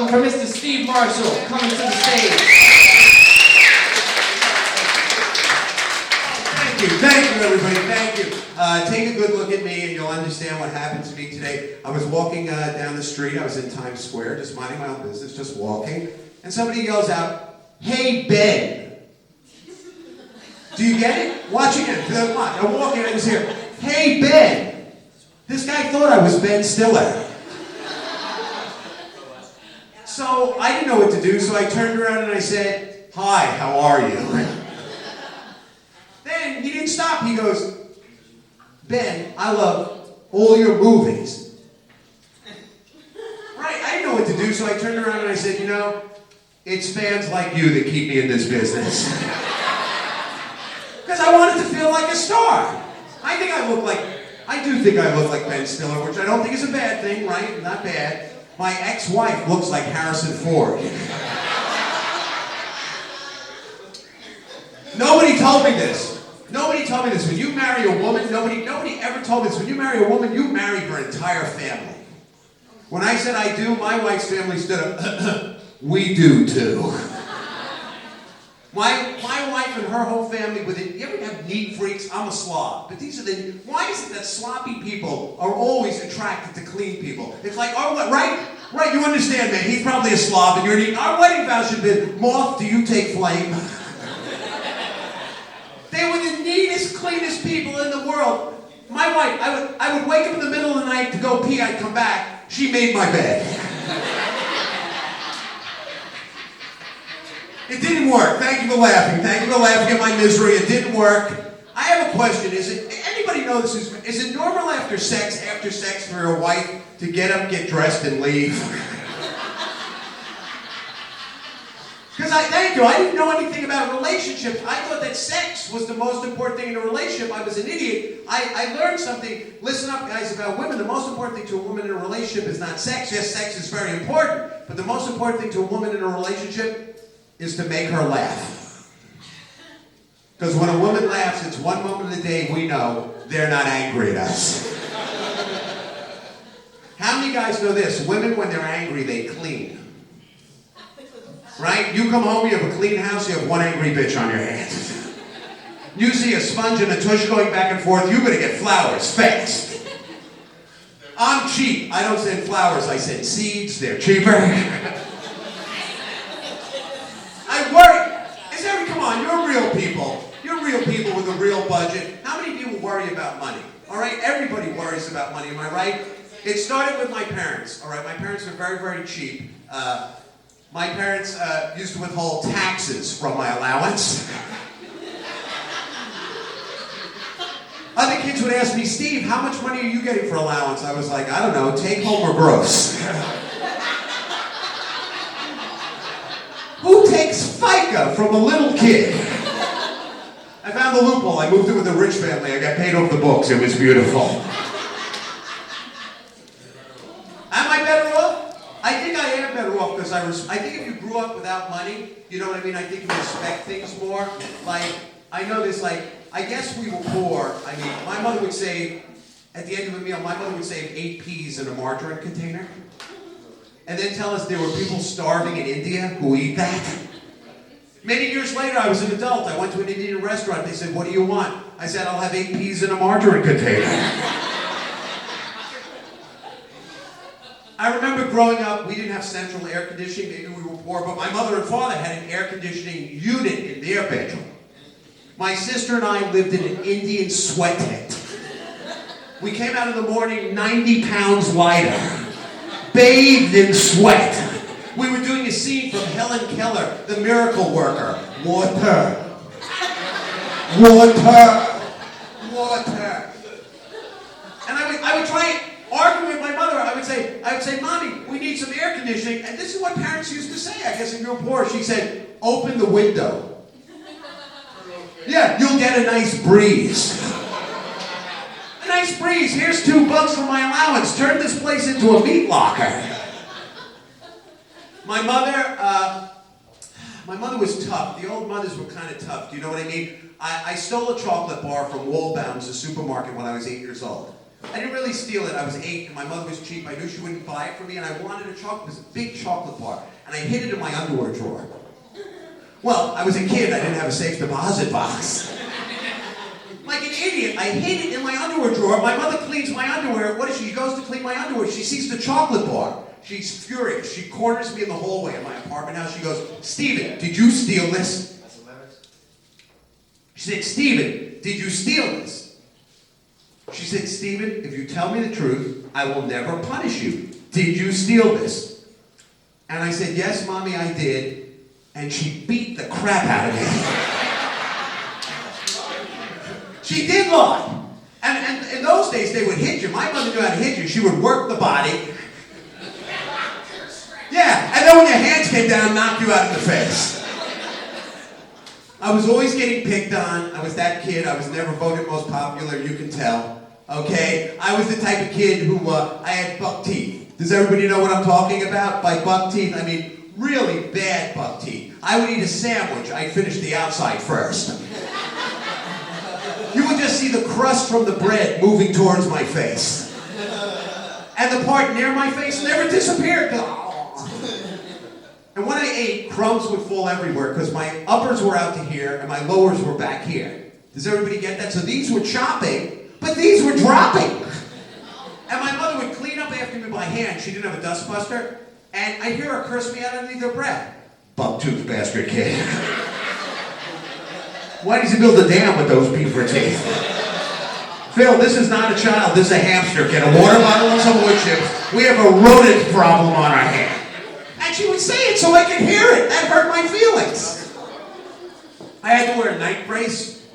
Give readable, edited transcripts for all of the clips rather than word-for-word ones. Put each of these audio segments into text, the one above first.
For Mr. Steve Marshall coming to the stage. Thank you everybody, thank you. Take a good look at me and you'll understand what happened to me today. I was walking down the street, I was in Times Square, just minding my own business, just walking, and somebody yells out, "Hey Ben!" Do you get it? Watch again, watch, I'm walking, I just hear, "Hey Ben!" This guy thought I was Ben Stiller. So I didn't know what to do, so I turned around and I said, "Hi, how are you?" Then he didn't stop, he goes, "Ben, I love all your movies." Right, I didn't know what to do, so I turned around and I said, "You know, it's fans like you that keep me in this business." Because I wanted to feel like a star. I do think I look like Ben Stiller, which I don't think is a bad thing, right? Not bad. My ex-wife looks like Harrison Ford. Nobody told me this. Nobody told me this. When you marry a woman, nobody ever told me this. When you marry a woman, you marry her entire family. When I said I do, my wife's family stood up. We do too. My wife and her whole family with it. You ever have neat freaks? I'm a slob. But why is it that sloppy people are always attracted to clean people? It's like, oh, what, right? Right, you understand, man. He's probably a slob and you're neat. Our wedding vows should have been, "Moth, do you take flame?" They were the neatest, cleanest people in the world. My wife, I would wake up in the middle of the night to go pee, I'd come back. She made my bed. It didn't work. Thank you for laughing. Thank you for laughing at my misery. It didn't work. I have a question. Anybody know this? Is it normal after sex for your wife to get up, get dressed, and leave? Because thank you, I didn't know anything about relationships. I thought that sex was the most important thing in a relationship. I was an idiot. I learned something. Listen up, guys, about women. The most important thing to a woman in a relationship is not sex. Yes, sex is very important. But the most important thing to a woman in a relationship is to make her laugh. Because when a woman laughs, it's one moment of the day we know they're not angry at us. How many guys know this? Women, when they're angry, they clean. Right? You come home, you have a clean house, you have one angry bitch on your hands. You see a sponge and a tush going back and forth, you're going to get flowers fast. I'm cheap. I don't send flowers, I send seeds. They're cheaper. I worry. Come on, you're real people. You're real people with a real budget. How many people worry about money? All right? Everybody worries about money, am I right? It started with my parents, all right? My parents are very, very cheap. My parents used to withhold taxes from my allowance. Other kids would ask me, "Steve, how much money are you getting for allowance?" I was like, "I don't know, take home or gross." Who takes FICA from a little kid? I found the loophole. I moved in with a rich family. I got paid off the books. It was beautiful. Am I better off? I think I am better off because I think if you grew up without money, you know what I mean? I think you respect things more. Like, I know this, like, I guess we were poor. I mean, my mother would say, at the end of a meal, my mother would save 8 peas in a margarine container. And then tell us there were people starving in India who eat that. Many years later, I was an adult. I went to an Indian restaurant. They said, "What do you want?" I said, "I'll have 8 peas in a margarine container." I remember growing up, we didn't have central air conditioning. Maybe we were poor, but my mother and father had an air conditioning unit in their bedroom. My sister and I lived in an Indian sweat tent. We came out in the morning 90 pounds lighter, bathed in sweat. We were doing a scene from Helen Keller, The Miracle Worker. Water. Water. Water. And I would try and argue with my mother. I would say, "Mommy, we need some air conditioning." And this is what parents used to say. I guess if you were poor, she said, "Open the window. Yeah, you'll get a nice breeze." A nice breeze. Here's $2 for my allowance. Turn this place into a meat locker. My mother was tough. The old mothers were kind of tough. Do you know what I mean? I stole a chocolate bar from Waldbaum's, a supermarket, when I was 8 years old. I didn't really steal it. I was 8 and my mother was cheap. I knew she wouldn't buy it for me and I wanted a chocolate. It was a big chocolate bar. And I hid it in my underwear drawer. Well, I was a kid. I didn't have a safe deposit box. Like an idiot, I hid it in my underwear drawer. My mother cleans my underwear. What is she? She goes to clean my underwear. She sees the chocolate bar. She's furious. She corners me in the hallway of my apartment house. She goes, Steven, did you steal this? She said, Steven, did you steal this? She said, Steven, if you tell me the truth, I will never punish you. Did you steal this? And I said, yes, Mommy, I did. And she beat the crap out of me. She did lie. And in those days, they would hit you. My mother knew how to hit you. She would work the body. Yeah, and then when your hands came down, knock you out in the face. I was always getting picked on. I was that kid. I was never voted most popular, you can tell. Okay? I was the type of kid who, I had buck teeth. Does everybody know what I'm talking about? By buck teeth, I mean really bad buck teeth. I would eat a sandwich. I'd finish the outside first. You would just see the crust from the bread moving towards my face. And the part near my face never disappeared. And when I ate, crumbs would fall everywhere because my uppers were out to here and my lowers were back here. Does everybody get that? So these were chopping, but these were dropping. And my mother would clean up after me by hand. She didn't have a dustbuster. And I hear her curse me out underneath her breath. Buck-toothed bastard kid. Why did you build a dam with those beaver teeth? Phil, this is not a child, this is a hamster. Get a water bottle and some wood chips. We have a rodent problem on our hand. And she would say it so I could hear it. That hurt my feelings. I had to wear a night brace.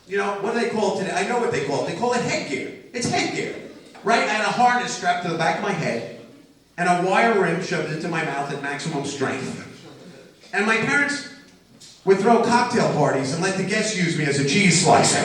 You know, what do they call it today? I know what they call it. They call it headgear. It's headgear. Right? I had a harness strapped to the back of my head and a wire rim shoved into my mouth at maximum strength. And my parents would throw cocktail parties and let the guests use me as a cheese slicer.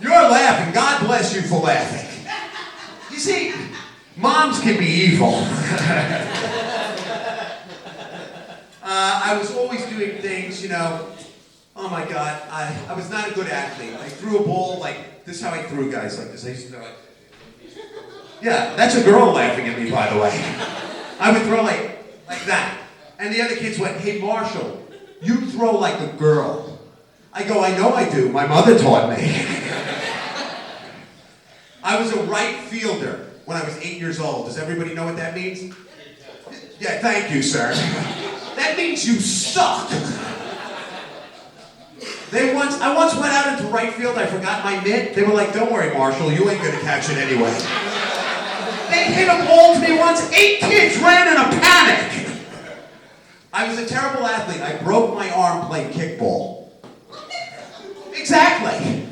You're laughing. God bless you for laughing. You see, moms can be evil. I was always doing things, you know. Oh my God, I was not a good athlete. I threw a ball like this. Is how I threw guys like this. I used to go like. Yeah, that's a girl laughing at me, by the way. I would throw like that. And the other kids went, hey, Marshall, you throw like a girl. I go, I know I do. My mother taught me. I was a right fielder when I was 8 years old. Does everybody know what that means? Yeah, thank you, sir. That means you suck. I once went out into right field. I forgot my mitt. They were like, don't worry, Marshall. You ain't going to catch it anyway. They hit a ball to me once. 8 kids ran in a panic. I was a terrible athlete. I broke my arm playing kickball. Exactly.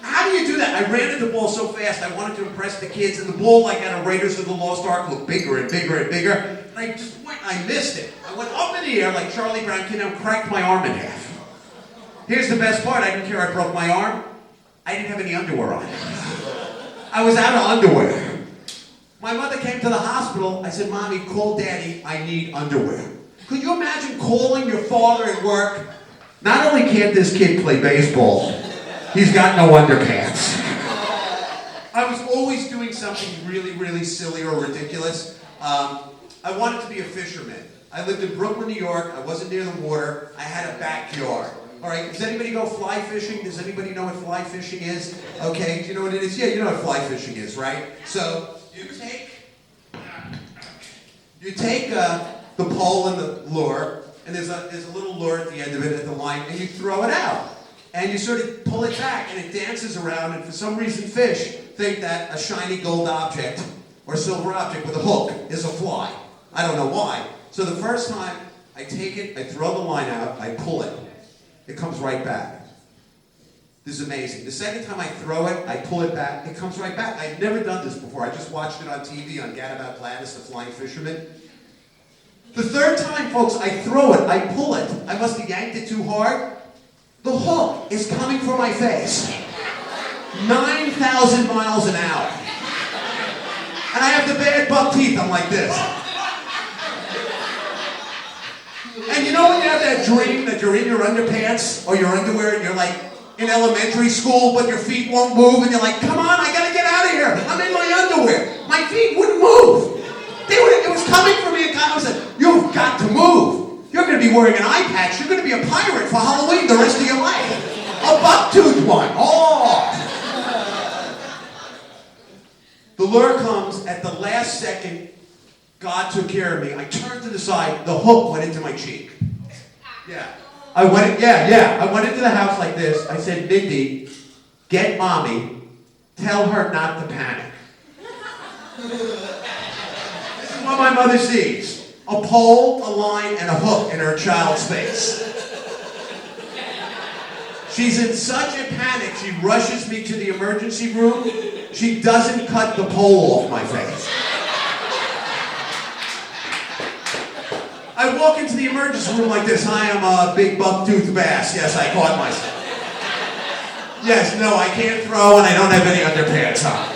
How do you do that? I ran at the ball so fast. I wanted to impress the kids, and the ball, like at a Raiders of the Lost Ark, looked bigger and bigger and bigger. And I just went. I missed it. I went up in the air like Charlie Brown Kid and cracked my arm in half. Here's the best part. I didn't care I broke my arm. I didn't have any underwear on. I was out of underwear. My mother came to the hospital. I said, Mommy, call Daddy. I need underwear. Could you imagine calling your father at work? Not only can't this kid play baseball, he's got no underpants. I was always doing something really, really silly or ridiculous. I wanted to be a fisherman. I lived in Brooklyn, New York. I wasn't near the water. I had a backyard. All right, does anybody go fly fishing? Does anybody know what fly fishing is? Okay, do you know what it is? Yeah, you know what fly fishing is, right? So you take the pole and the lure, and there's a little lure at the end of it at the line, and you throw it out. And you sort of pull it back, and it dances around, and for some reason fish think that a shiny gold object or silver object with a hook is a fly. I don't know why. So the first time I take it, I throw the line out, I pull it. It comes right back. This is amazing. The second time I throw it, I pull it back, it comes right back. I'd never done this before. I just watched it on TV on Gadabout Gladys, the Flying Fisherman. The third time, folks, I throw it, I pull it. I must have yanked it too hard. The hook is coming for my face. 9,000 miles an hour. And I have the bad buck teeth, I'm like this. And you know when you have that dream that you're in your underpants or your underwear and you're like in in elementary school, but your feet won't move, and you're like, come on, I gotta get out of here. I'm in my underwear. My feet wouldn't move. It was coming for me, and I was like, you've got to move. You're gonna be wearing an eye patch. You're gonna be a pirate for Halloween the rest of your life. A buck-toothed one. Oh! The lure comes at the last second. God took care of me. I turned to the side. The hook went into my cheek. Yeah. I went into the house like this. I said, Mindy, get mommy. Tell her not to panic. This is what my mother sees. A pole, a line, and a hook in her child's face. She's in such a panic, she rushes me to the emergency room. She doesn't cut the pole off my face. I walk into the emergency room like this. Hi, I'm a big buck-toothed bass. Yes, I caught myself. Yes, no, I can't throw and I don't have any underpants on.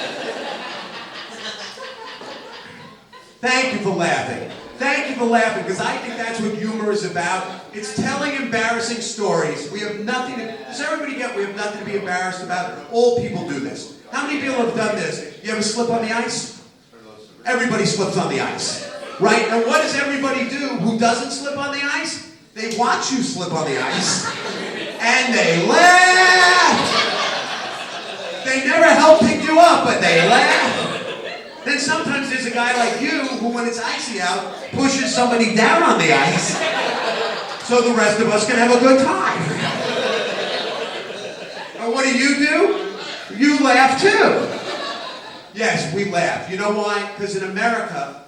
Thank you for laughing. Thank you for laughing, because I think that's what humor is about. It's telling embarrassing stories. We have nothing to, does everybody get we have nothing to be embarrassed about? All people do this. How many people have done this? You ever slip on the ice? Everybody slips on the ice. Right? And what does everybody do who doesn't slip on the ice? They watch you slip on the ice. And they laugh. They never help pick you up, but they laugh. Then sometimes there's a guy like you who, when it's icy out, pushes somebody down on the ice so the rest of us can have a good time. And what do? You laugh too. Yes, we laugh. You know why? Because in America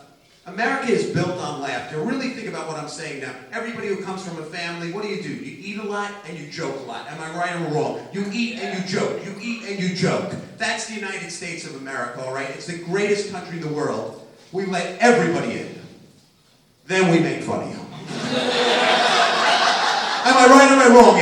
is built on laughter. Really think about what I'm saying now. Everybody who comes from a family, what do? You eat a lot and you joke a lot. Am I right or wrong? You eat and you joke. You eat and you joke. That's the United States of America, all right? It's the greatest country in the world. We let everybody in. Then we make fun of you. Am I right or am I wrong?